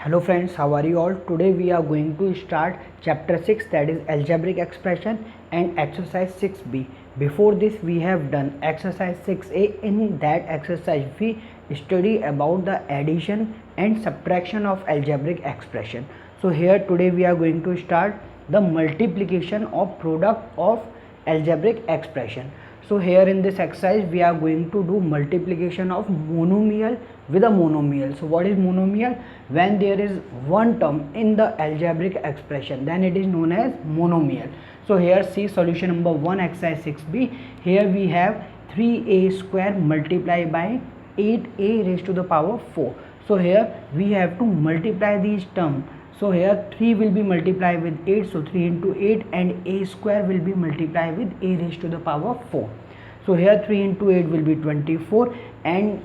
Hello friends, how are you all? Today we are going to start chapter 6, that is algebraic expression, and exercise 6b. Before this we have done exercise 6a. In that exercise we study about the addition and subtraction of algebraic expression. So here today we are going to start the multiplication of product of algebraic expression. So here in this exercise we are going to do multiplication of monomial with a monomial. So what is monomial? When there is one term in the algebraic expression, then it is known as monomial. So here see solution number 1, exercise 6b. Here we have 3a square multiplied by 8a raised to the power 4. So here we have to multiply these terms. So here 3 will be multiplied with 8, so 3 into 8, and a square will be multiplied with a raised to the power 4. So here 3 into 8 will be 24, and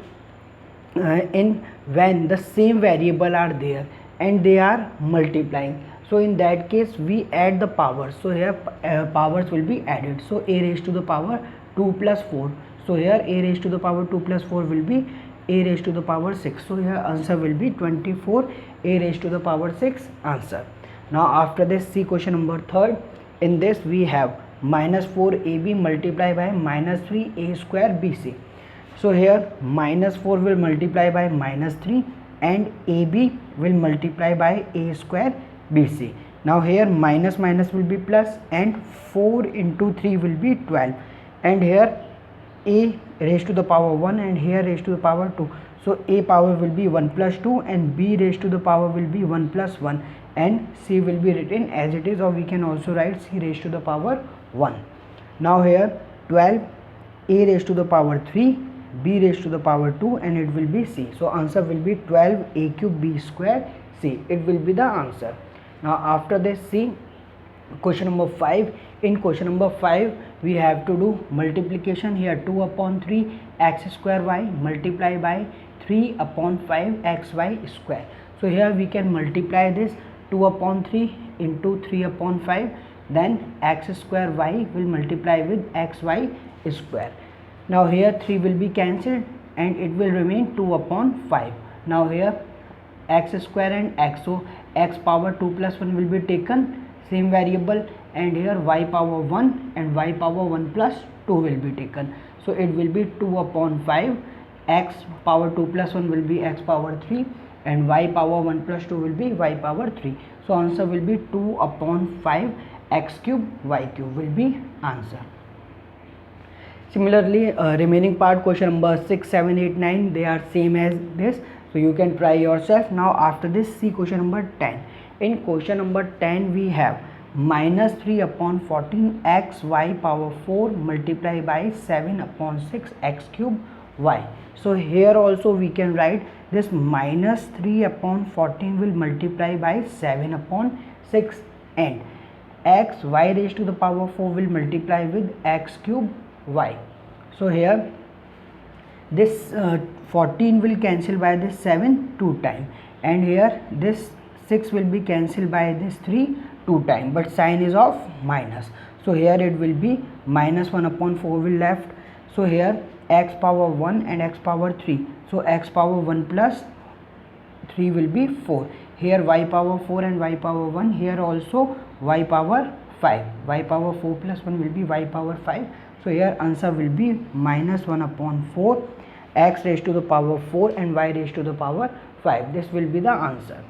in when the same variable are there and they are multiplying, so in that case we add the powers. So here powers will be added. So a raised to the power 2 plus 4. So here a raised to the power 2 plus 4 will be a raised to the power 6. So here answer will be 24, a raised to the power 6 answer. Now after this, see question number 3. In this we have minus 4ab multiplied by minus 3a square bc. So here minus 4 will multiply by minus 3 and ab will multiply by a square bc. Now here minus minus will be plus, and 4 into 3 will be 12, and here a raised to the power 1 and here raised to the power 2. So a power will be 1 plus 2 and b raised to the power will be 1 plus 1, and c will be written as it is, or we can also write c raised to the power 1. Now here 12, a raised to the power 3, b raised to the power 2, and it will be c. So answer will be 12 a cube b square c. It will be the answer. Now after this, see question number 5. In question number 5 we have to do multiplication. Here 2 upon 3 x square y multiplied by 3 upon 5 xy square. So here we can multiply this 2 upon 3 into 3 upon 5, then x square y will multiply with xy square. Now here 3 will be cancelled and it will remain 2 upon 5. Now here x square and x, so x power 2 plus 1 will be taken, same variable, and here y power 1 and y power 1 plus 2 will be taken. So it will be 2 upon 5, x power 2 plus 1 will be x power 3, and y power 1 plus 2 will be y power 3. So answer will be 2 upon 5 x cube y cube will be answer. Similarly, remaining part, question number 6, 7, 8, 9, they are same as this, so you can try yourself. Now after this, see question number 10. In question number 10 we have minus 3 upon 14 x y power 4 multiplied by 7 upon 6 x cube y. So here also we can write this minus 3 upon 14 will multiply by 7 upon 6, and x y raised to the power 4 will multiply with x cube y. So here this 14 will cancel by this 7 2 times, and here this 6 will be cancelled by this 3 2 times, but sign is of minus. So here it will be minus 1 upon 4 will left. So here x power 1 and x power 3. So x power 1 plus 3 will be 4. Here y power 4 and y power 1. Here also y power 5. Y power 4 plus 1 will be y power 5. So here answer will be minus 1 upon 4 x raised to the power 4 and y raised to the power 5. This will be the answer.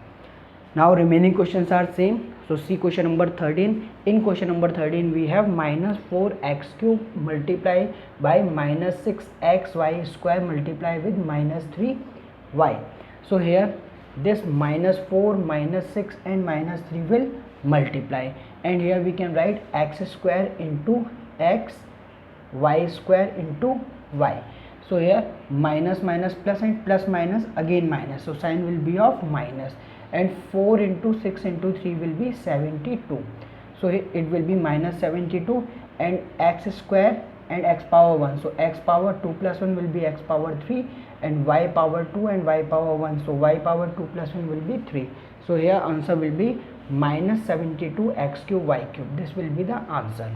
Now remaining questions are same. So see question number 13. In question number 13 we have minus 4x cube multiplied by minus 6xy square multiplied with minus 3y. So here this minus 4, minus 6 and minus 3 will multiply, and here we can write x square into x, y square into y. So here minus minus plus and plus minus again minus, so sign will be of minus, and 4 into 6 into 3 will be 72. So it will be minus 72, and x square and x power 1. So x power 2 plus 1 will be x power 3, and y power 2 and y power 1. So y power 2 plus 1 will be 3. So here answer will be minus 72 x cube y cube. This will be the answer.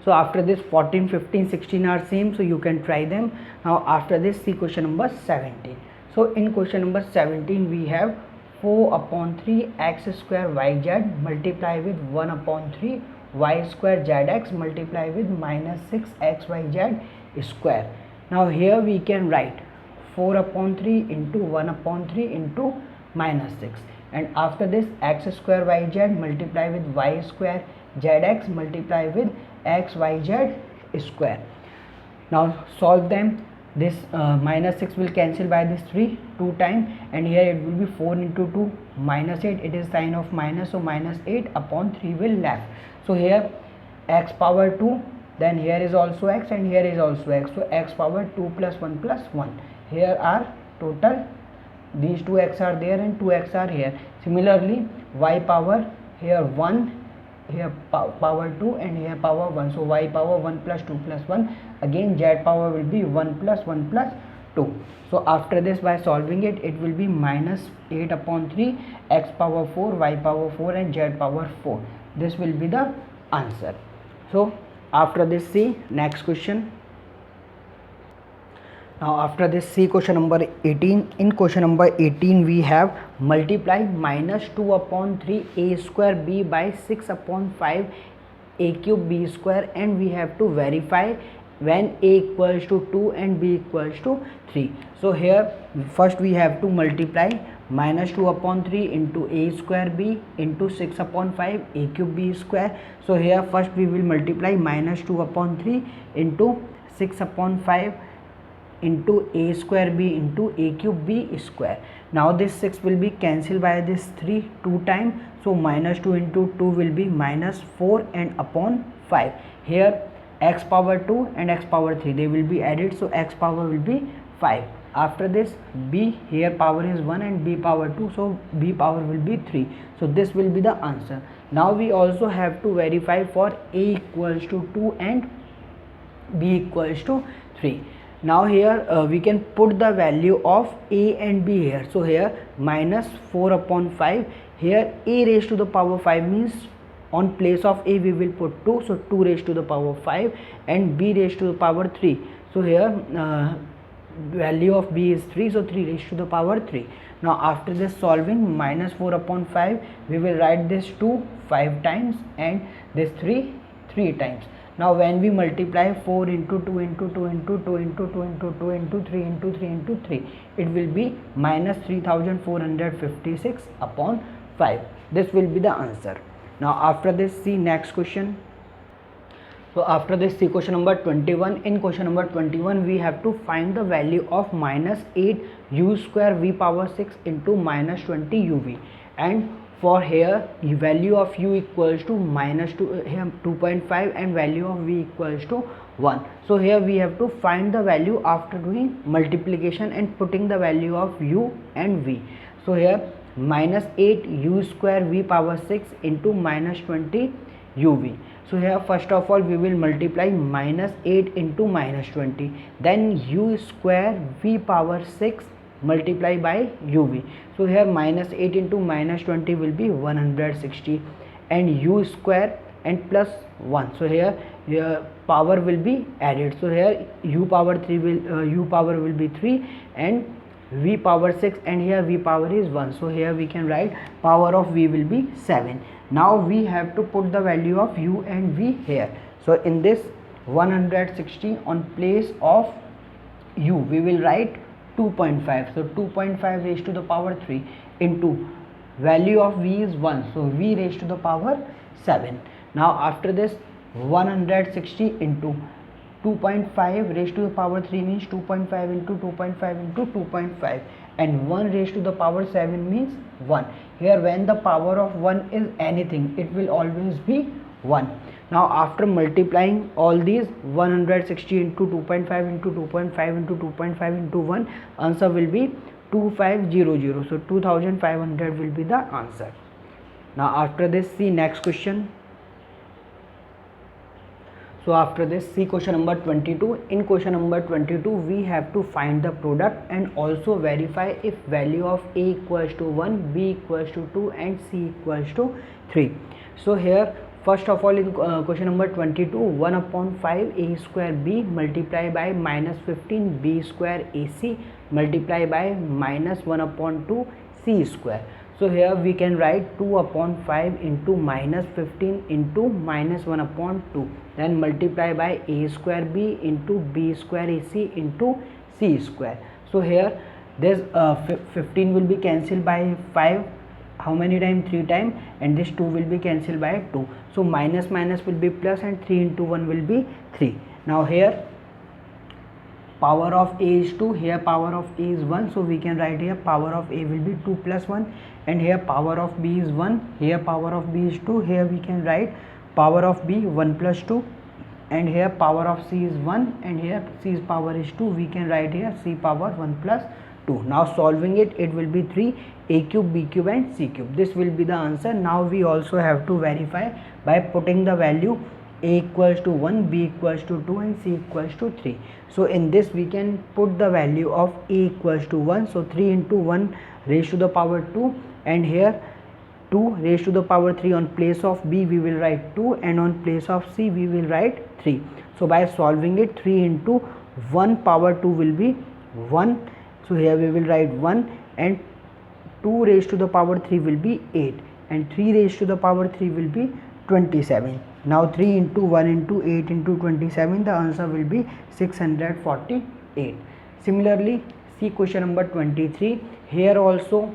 So after this 14, 15, 16 are same, so you can try them. Now after this, see question number 17. So in question number 17 we have 4 upon 3 x square yz multiply with 1 upon 3 y square zx multiply with minus 6 xyz square. Now here we can write 4 upon 3 into 1 upon 3 into minus 6, and after this x square yz multiply with y square zx multiply with xyz square. Now solve them. This minus 6 will cancel by this 3 2 times, and here it will be 4 into 2 minus 8. It is sign of minus, so minus 8 upon 3 will left. So here x power 2, then here is also x and here is also x, so x power 2 plus 1 plus 1. Here are total, these 2x are there and 2x are here. Similarly y power, here 1, here power 2 and here power 1, so y power 1 plus 2 plus 1. Again z power will be 1 plus 1 plus 2. So after this, by solving it, it will be minus 8 upon 3 x power 4 y power 4 and z power 4. This will be the answer. So after this, see next question. Now after this, see question number 18. In question number 18 we have multiply minus 2 upon 3 a square b by 6 upon 5 a cube b square, and we have to verify when a equals to 2 and b equals to 3. So here first we have to multiply minus 2 upon 3 into a square b into 6 upon 5 a cube b square. So here first we will multiply minus 2 upon 3 into 6 upon 5 into a square b into a cube b square. Now this 6 will be cancelled by this 3 2 times, so minus 2 into 2 will be minus 4 and upon 5. Here x power 2 and x power 3, they will be added, so x power will be 5. After this b, here power is 1 and b power 2, so b power will be 3. So this will be the answer. Now we also have to verify for a equals to 2 and b equals to 3. Now here we can put the value of a and b here. So here minus 4 upon 5, here a raised to the power 5 means on place of a we will put 2, so 2 raised to the power 5, and b raised to the power 3. So here value of b is 3, so 3 raised to the power 3. Now after this solving, minus 4 upon 5, we will write this 2 5 times and this 3 3 times. Now when we multiply 4 into 2 into 2 into 2 into 2 into 2 into 3 into 3 into 3, it will be minus 3456 upon 5. This will be the answer. Now after this, see next question. So after this, see question number 21. In question number 21 we have to find the value of minus 8 u square v power 6 into minus 20 uv, and for here value of u equals to minus 2.5 and value of v equals to 1. So here we have to find the value after doing multiplication and putting the value of u and v. So here minus 8 u square v power 6 into minus 20 uv. So here first of all we will multiply minus 8 into minus 20, then u square v power 6 multiply by uv. So here minus 8 into minus 20 will be 160, and u square and plus 1, so here power will be added. So here u power 3 will u power will be 3 and v power 6, and here v power is 1, so here we can write power of v will be 7. Now we have to put the value of u and v here. So in this 160 on place of u we will write 2.5, so 2.5 raised to the power 3 into value of v is 1, so v raised to the power 7. Now after this 160 into 2.5 raised to the power 3 means 2.5 into 2.5 into 2.5, and 1 raised to the power 7 means 1. Here when the power of 1 is anything, it will always be 1. Now after multiplying all these 160 into 2.5 into 2.5 into 2.5 into 1, answer will be 2500, so 2500 will be the answer. Now after this, see next question. So after this, see question number 22. In question number 22 we have to find the product and also verify if value of a equals to 1, b equals to 2 and c equals to 3. So here first of all in question number 22, 1 upon 5 a square b multiply by minus 15 b square ac multiply by minus 1 upon 2 c square. So here we can write 2 upon 5 into minus 15 into minus 1 upon 2, then multiply by a square b into b square ac into c square. So here this 15 will be cancelled by 5, how many times? 3 times, and this 2 will be cancelled by 2. So minus minus will be plus, and 3 into 1 will be 3. Now here power of a is 2, here power of a is 1, so we can write here power of a will be 2 plus 1, and here power of b is 1, here power of b is 2, here we can write power of b 1 plus 2, and here power of c is 1, and here c's power is 2, we can write here c power 1 plus 2. Now solving it, it will be 3 a cube, b cube and c cube. This will be the answer. Now we also have to verify by putting the value a equals to 1, b equals to 2 and c equals to 3. So in this we can put the value of a equals to 1. So 3 into 1 raised to the power 2, and here 2 raised to the power 3. On place of b we will write 2, and on place of c we will write 3. So by solving it, 3 into 1 power 2 will be 1. So here we will write 1, and 2 raised to the power 3 will be 8, and 3 raised to the power 3 will be 27. Now 3 into 1 into 8 into 27, the answer will be 648. Similarly, see question number 23. Here also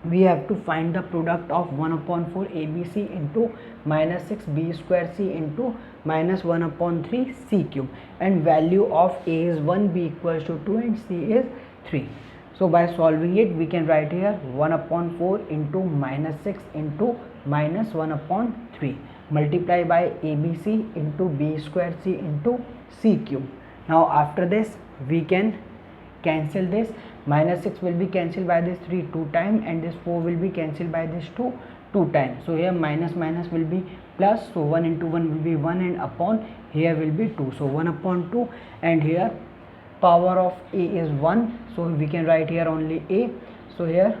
we have to find the product of 1 upon 4 abc into minus 6 b square c into minus 1 upon 3 c cube, and value of a is 1, b equals to 2 and c is 3. So by solving it, we can write here 1 upon 4 into minus 6 into minus 1 upon 3, multiply by abc into b square c into c cube. Now after this we can cancel this. Minus 6 will be cancelled by this 3 2 times, and this 4 will be cancelled by this 2 times. So here minus minus will be plus, so 1 into 1 will be 1, and upon here will be 2, so 1 upon 2, and here power of a is 1, so we can write here only a. So here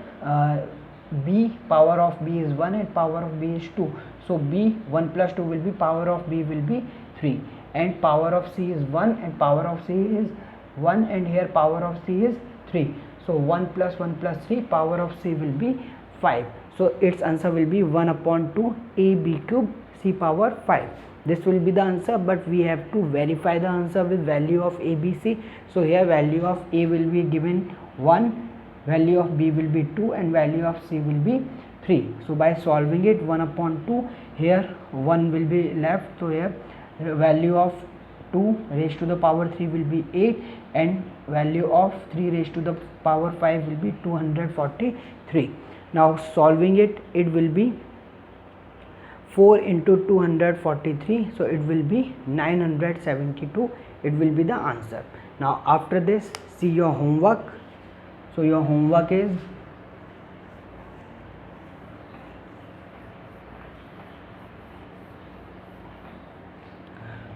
b, power of b is 1 and power of b is 2, so b 1 plus 2 will be power of b will be 3, and power of c is 1 and power of c is 1, and here power of c is 3, so 1 plus 1 plus 3, power of c will be 5. So its answer will be 1 upon 2 a b cube c power 5. This will be the answer, but we have to verify the answer with value of a b c. So here value of a will be given 1, value of b will be 2, and value of c will be 3. So by solving it, 1 upon 2, here 1 will be left, so here value of 2 raised to the power 3 will be 8, and value of 3 raised to the power 5 will be 243. Now solving it, it will be 4 into 243, so it will be 972. It will be the answer. Now after this, see your homework. So your homework is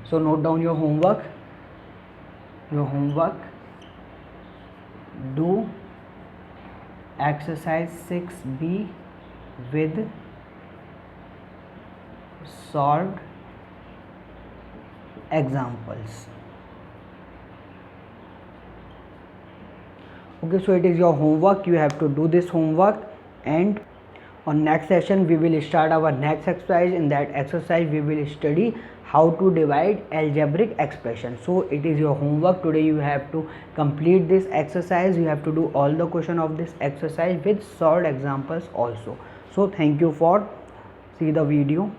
so note down your homework. Do exercise 6b with solved examples. Okay, so it is your homework. You have to do this homework, and on next session we will start our next exercise. In that exercise we will study how to divide algebraic expression. So it is your homework. Today you have to complete this exercise. You have to do all the question of this exercise with solved examples also. So thank you for see the video.